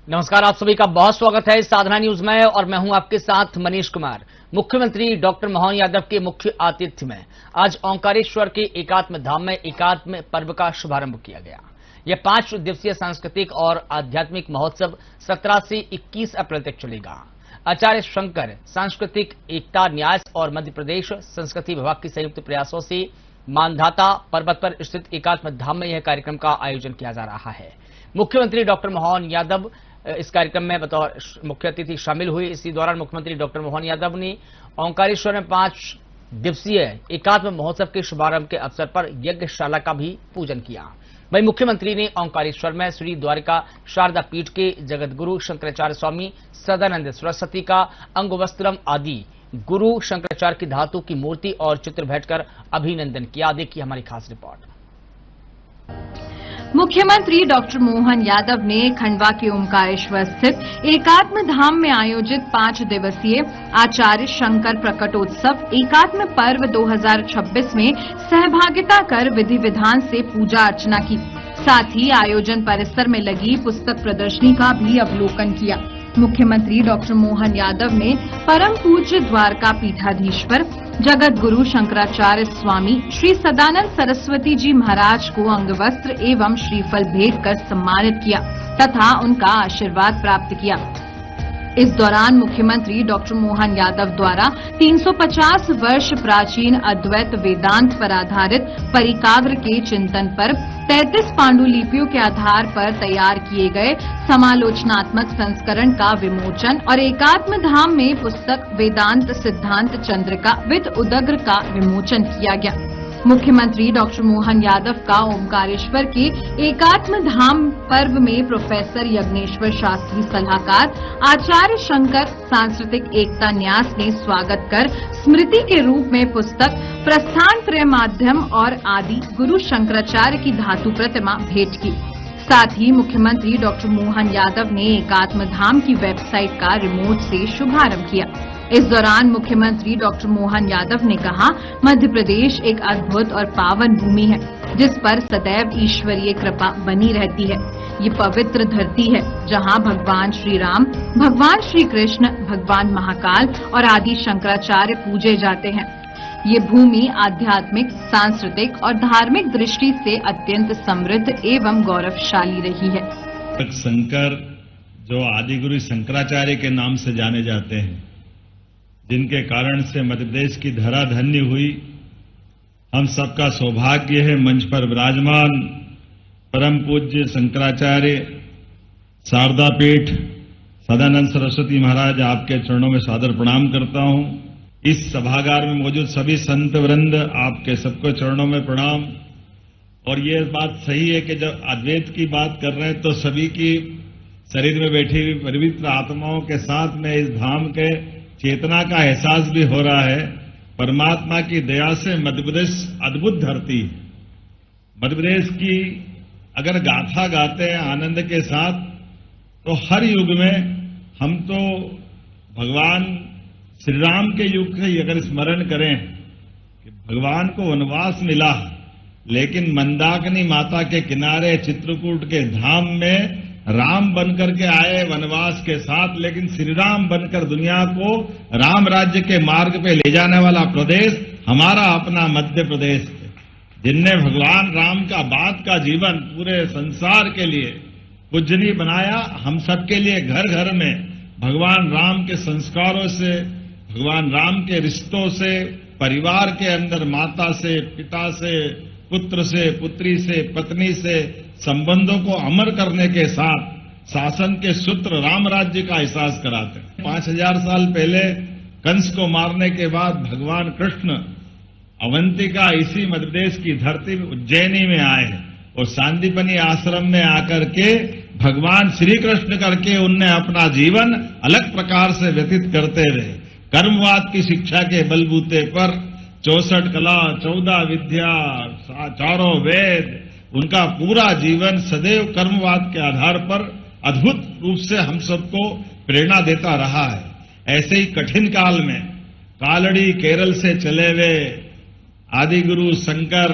नमस्कार, आप सभी का बहुत स्वागत है साधना न्यूज में और मैं हूं आपके साथ मनीष कुमार। मुख्यमंत्री डॉक्टर मोहन यादव के मुख्य आतिथ्य में आज ओंकारेश्वर के एकात्म धाम में एकात्म पर्व का शुभारंभ किया गया। यह 5 दिवसीय सांस्कृतिक और आध्यात्मिक महोत्सव 17 से 21 अप्रैल तक चलेगा। आचार्य शंकर सांस्कृतिक एकता न्यास और मध्य प्रदेश संस्कृति विभाग के संयुक्त प्रयासों से मानधाता पर्वत पर स्थित एकात्म धाम में यह कार्यक्रम का आयोजन किया जा रहा है। मुख्यमंत्री डॉक्टर मोहन यादव इस कार्यक्रम में बतौर मुख्य अतिथि शामिल हुए। इसी दौरान मुख्यमंत्री डॉक्टर मोहन यादव ने ओंकारेश्वर में 5 दिवसीय एकात्म महोत्सव के शुभारंभ के अवसर पर यज्ञशाला का भी पूजन किया। वहीं मुख्यमंत्री ने ओंकारेश्वर में श्री द्वारिका शारदा पीठ के जगतगुरु शंकराचार्य स्वामी सदानंद सरस्वती का अंगवस्त्रम आदि गुरु शंकराचार्य की धातु की मूर्ति और चित्र भेंटकर अभिनंदन किया। देखिए हमारी खास रिपोर्ट। मुख्यमंत्री डॉक्टर मोहन यादव ने खंडवा के ओंकारेश्वर स्थित एकात्म धाम में आयोजित 5 दिवसीय आचार्य शंकर प्रकटोत्सव एकात्म पर्व 2026 में सहभागिता कर विधि विधान से पूजा अर्चना की। साथ ही आयोजन परिसर में लगी पुस्तक प्रदर्शनी का भी अवलोकन किया। मुख्यमंत्री डॉक्टर मोहन यादव ने परम पूज्य द्वारका पीठाधीश्वर जगत गुरु शंकराचार्य स्वामी श्री सदानंद सरस्वती जी महाराज को अंगवस्त्र एवं श्रीफल भेंट कर सम्मानित किया तथा उनका आशीर्वाद प्राप्त किया। इस दौरान मुख्यमंत्री डॉक्टर मोहन यादव द्वारा 350 वर्ष प्राचीन अद्वैत वेदांत पर आधारित परिकाग्र के चिंतन पर 33 पांडुलिपियों के आधार पर तैयार किए गए समालोचनात्मक संस्करण का विमोचन और एकात्म धाम में पुस्तक वेदांत सिद्धांत चंद्रिका विद उदग्र का विमोचन किया गया। मुख्यमंत्री डॉक्टर मोहन यादव का ओंकारेश्वर के एकात्म धाम पर्व में प्रोफेसर यज्ञेश्वर शास्त्री सलाहकार आचार्य शंकर सांस्कृतिक एकता न्यास ने स्वागत कर स्मृति के रूप में पुस्तक प्रस्थान त्रय माध्यम और आदि गुरु शंकराचार्य की धातु प्रतिमा भेंट की। साथ ही मुख्यमंत्री डॉक्टर मोहन यादव ने एकात्म धाम की वेबसाइट का रिमोट से शुभारंभ किया। इस दौरान मुख्यमंत्री डॉक्टर मोहन यादव ने कहा, मध्य प्रदेश एक अद्भुत और पावन भूमि है जिस पर सदैव ईश्वरीय कृपा बनी रहती है। ये पवित्र धरती है जहां भगवान श्री राम, भगवान श्री कृष्ण, भगवान महाकाल और आदि शंकराचार्य पूजे जाते हैं। ये भूमि आध्यात्मिक, सांस्कृतिक और धार्मिक दृष्टि से अत्यंत समृद्ध एवं गौरवशाली रही है। शंकर जो आदि गुरु शंकराचार्य के नाम से जाने जाते हैं, जिनके कारण से मध्य प्रदेश की धरा धन्य हुई, हम सबका सौभाग्य है मंच पर विराजमान परम पूज्य शंकराचार्य शारदा पीठ सदानंद सरस्वती महाराज, आपके चरणों में सादर प्रणाम करता हूं। इस सभागार में मौजूद सभी संत वृंद, आपके सबको चरणों में प्रणाम। और ये बात सही है कि जब अद्वैत की बात कर रहे हैं तो सभी की शरीर में बैठी हुई पवित्र आत्माओं के साथ में इस धाम के चेतना का एहसास भी हो रहा है। परमात्मा की दया से मध्य प्रदेश अद्भुत धरती है। मध्य प्रदेश की अगर गाथा गाते हैं आनंद के साथ, तो हर युग में हम तो भगवान श्री राम के युग से अगर स्मरण करें कि भगवान को वनवास मिला, लेकिन मंदाकिनी माता के किनारे चित्रकूट के धाम में राम बनकर के आए वनवास के साथ, लेकिन श्री राम बनकर दुनिया को राम राज्य के मार्ग पे ले जाने वाला प्रदेश हमारा अपना मध्य प्रदेश है, जिनने भगवान राम का बाद का जीवन पूरे संसार के लिए पूजनीय बनाया। हम सबके लिए घर घर में भगवान राम के संस्कारों से, भगवान राम के रिश्तों से, परिवार के अंदर माता से, पिता से, पुत्र से, पुत्री से, पत्नी से संबंधों को अमर करने के साथ शासन के सूत्र राम राज्य का एहसास कराते हैं। 5000 साल पहले कंस को मारने के बाद भगवान कृष्ण अवंतिका इसी मध्य प्रदेश की धरती में उज्जैनी में आए और सांदीपनी आश्रम में आकर के भगवान श्री कृष्ण करके उनने अपना जीवन अलग प्रकार से व्यतीत करते रहे। कर्मवाद की शिक्षा के बलबूते पर 64 कला, 14 विद्या, चारों वेद, उनका पूरा जीवन सदैव कर्मवाद के आधार पर अद्भुत रूप से हम सबको प्रेरणा देता रहा है। ऐसे ही कठिन काल में कालड़ी केरल से चले हुए आदि गुरु शंकर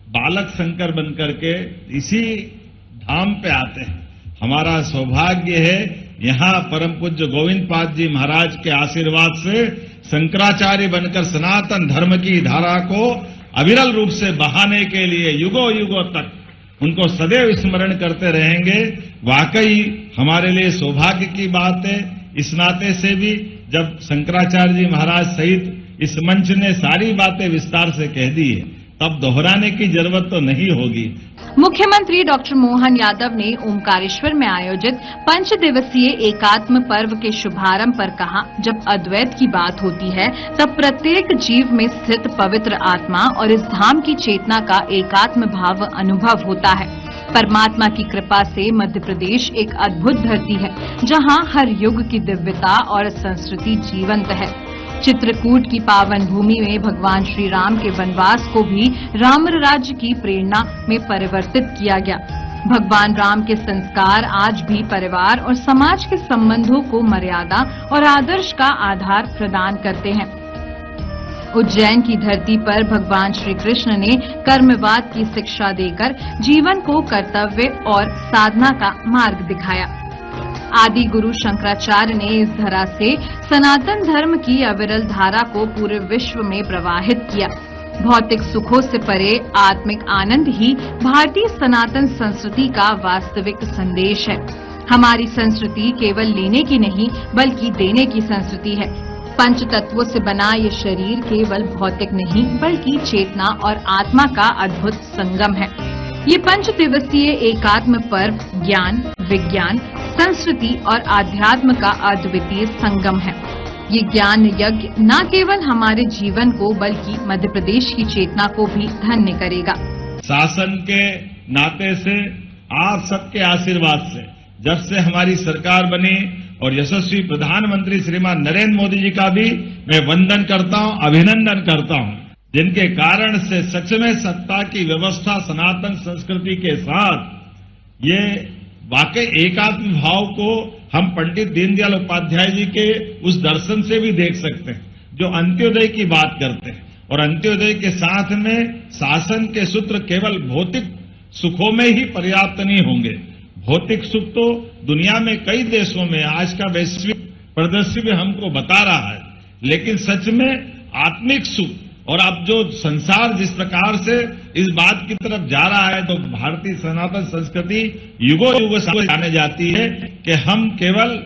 बालक शंकर बनकर के इसी धाम पे आते हैं। हमारा सौभाग्य है यहाँ परम पूज्य गोविंद पाद जी महाराज के आशीर्वाद से शंकराचार्य बनकर सनातन धर्म की धारा को अविरल रूप से बहाने के लिए युगों युगों तक उनको सदैव स्मरण करते रहेंगे। वाकई हमारे लिए सौभाग्य की बात है। इस नाते से भी जब शंकराचार्य जी महाराज सहित इस मंच ने सारी बातें विस्तार से कह दी है, तब दोहराने की जरूरत तो नहीं होगी। मुख्यमंत्री डॉक्टर मोहन यादव ने ओमकारेश्वर में आयोजित 5 दिवसीय एकात्म पर्व के शुभारंभ पर कहा, जब अद्वैत की बात होती है तब प्रत्येक जीव में स्थित पवित्र आत्मा और इस धाम की चेतना का एकात्म भाव अनुभव होता है। परमात्मा की कृपा से मध्य प्रदेश एक अद्भुत धरती है, जहां हर युग की दिव्यता और संस्कृति जीवंत है। चित्रकूट की पावन भूमि में भगवान श्री राम के वनवास को भी राम राज्य की प्रेरणा में परिवर्तित किया गया। भगवान राम के संस्कार आज भी परिवार और समाज के संबंधों को मर्यादा और आदर्श का आधार प्रदान करते हैं। उज्जैन की धरती पर भगवान श्री कृष्ण ने कर्मवाद की शिक्षा देकर जीवन को कर्तव्य और साधना का मार्ग दिखाया। आदि गुरु शंकराचार्य ने इस धरा से सनातन धर्म की अविरल धारा को पूरे विश्व में प्रवाहित किया। भौतिक सुखों से परे आत्मिक आनंद ही भारतीय सनातन संस्कृति का वास्तविक संदेश है। हमारी संस्कृति केवल लेने की नहीं बल्कि देने की संस्कृति है। पंच तत्वों से बना ये शरीर केवल भौतिक नहीं बल्कि चेतना और आत्मा का अद्भुत संगम है। ये 5 दिवसीय एकात्म पर्व ज्ञान, विज्ञान, संस्कृति और आध्यात्म का अद्वितीय संगम है। ये ज्ञान यज्ञ न केवल हमारे जीवन को बल्कि मध्य प्रदेश की चेतना को भी धन्य करेगा। शासन के नाते से आप सबके आशीर्वाद से जब से हमारी सरकार बनी और यशस्वी प्रधानमंत्री श्रीमान नरेंद्र मोदी जी का भी मैं वंदन करता हूं, अभिनंदन करता हूं, जिनके कारण से सच में सत्ता की व्यवस्था सनातन संस्कृति के साथ ये वाकई एकात्म भाव को हम पंडित दीनदयाल उपाध्याय जी के उस दर्शन से भी देख सकते हैं, जो अंत्योदय की बात करते हैं। और अंत्योदय के साथ में शासन के सूत्र केवल भौतिक सुखों में ही पर्याप्त नहीं होंगे। भौतिक सुख तो दुनिया में कई देशों में आज का वैश्विक परिदृश्य भी हमको बता रहा है, लेकिन सच में आत्मिक सुख और अब जो संसार जिस प्रकार से इस बात की तरफ जा रहा है, तो भारतीय सनातन संस्कृति युगों युगों से जाने जाती है कि हम केवल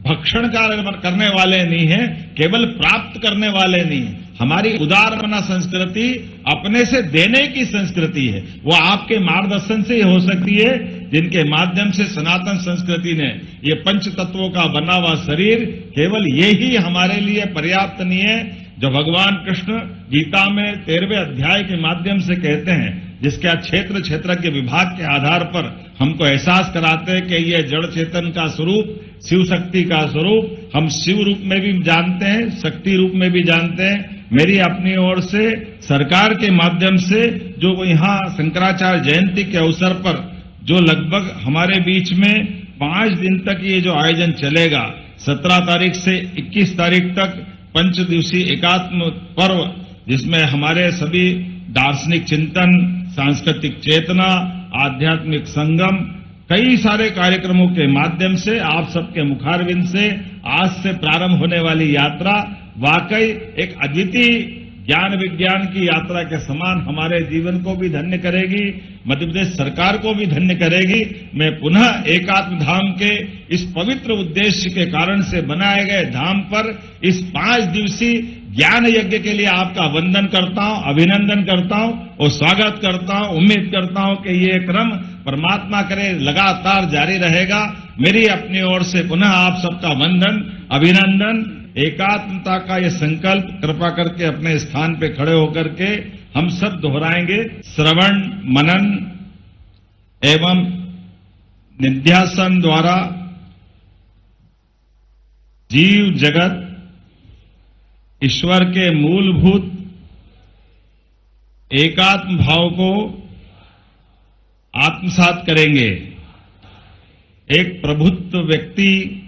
भक्षण करने वाले नहीं हैं, केवल प्राप्त करने वाले नहीं हैं। हमारी उदारमना संस्कृति अपने से देने की संस्कृति है। वो आपके मार्गदर्शन से ही हो सकती है, जिनके माध्यम से सनातन संस्कृति ने ये पंच तत्वों का बना हुआ शरीर, केवल ये ही हमारे लिए पर्याप्त नहीं है। जो भगवान कृष्ण गीता में 13वें अध्याय के माध्यम से कहते हैं, जिसका क्षेत्र क्षेत्रज्ञ विभाग के आधार पर हमको एहसास कराते हैं कि ये जड़ चेतन का स्वरूप, शिव शक्ति का स्वरूप हम शिव रूप में भी जानते हैं, शक्ति रूप में भी जानते हैं। मेरी अपनी ओर से सरकार के माध्यम से जो यहाँ शंकराचार्य जयंती के अवसर पर जो लगभग हमारे बीच में 5 दिन तक ये जो आयोजन चलेगा, 17 तारीख से 21 तारीख तक 5 दिवसीय एकात्म पर्व, जिसमें हमारे सभी दार्शनिक चिंतन, सांस्कृतिक चेतना, आध्यात्मिक संगम, कई सारे कार्यक्रमों के माध्यम से आप सबके मुखारविंद से आज से प्रारंभ होने वाली यात्रा वाकई एक अद्वितीय ज्ञान विज्ञान की यात्रा के समान हमारे जीवन को भी धन्य करेगी, मध्य प्रदेश सरकार को भी धन्य करेगी। मैं पुनः एकात्म धाम के इस पवित्र उद्देश्य के कारण से बनाए गए धाम पर इस 5 दिवसीय ज्ञान यज्ञ के लिए आपका वंदन करता हूं, अभिनंदन करता हूं और स्वागत करता हूं। उम्मीद करता हूं कि ये क्रम परमात्मा करे लगातार जारी रहेगा। मेरी अपनी ओर से पुनः आप सबका वंदन, अभिनंदन। एकात्मता का ये संकल्प कृपा करके अपने स्थान पे खड़े होकर के हम सब दोहराएंगे। श्रवण, मनन एवं निध्यासन द्वारा जीव जगत ईश्वर के मूलभूत एकात्म भाव को आत्मसात करेंगे। एक प्रबुद्ध व्यक्ति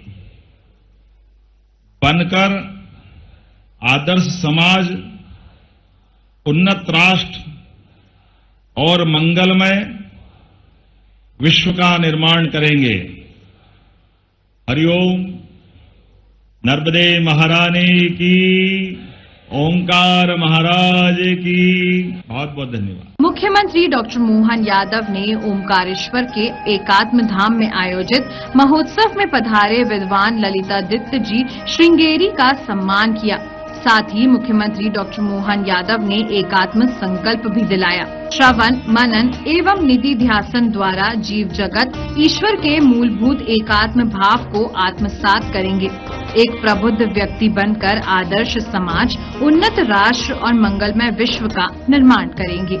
बनकर आदर्श समाज, उन्नत राष्ट्र और मंगलमय विश्व का निर्माण करेंगे। हरिओम। नर्मदे महारानी की, ओंकार महाराज की। बहुत बहुत धन्यवाद। मुख्यमंत्री डॉक्टर मोहन यादव ने ओमकारेश्वर के एकात्म धाम में आयोजित महोत्सव में पधारे विद्वान ललितादित्य जी श्रृंगेरी का सम्मान किया। साथ ही मुख्यमंत्री डॉक्टर मोहन यादव ने एकात्म संकल्प भी दिलाया। श्रवण, मनन एवं निधि ध्यासन द्वारा जीव जगत ईश्वर के मूलभूत एकात्म भाव को आत्मसात करेंगे। एक प्रबुद्ध व्यक्ति बनकर आदर्श समाज, उन्नत राष्ट्र और मंगलमय विश्व का निर्माण करेंगे।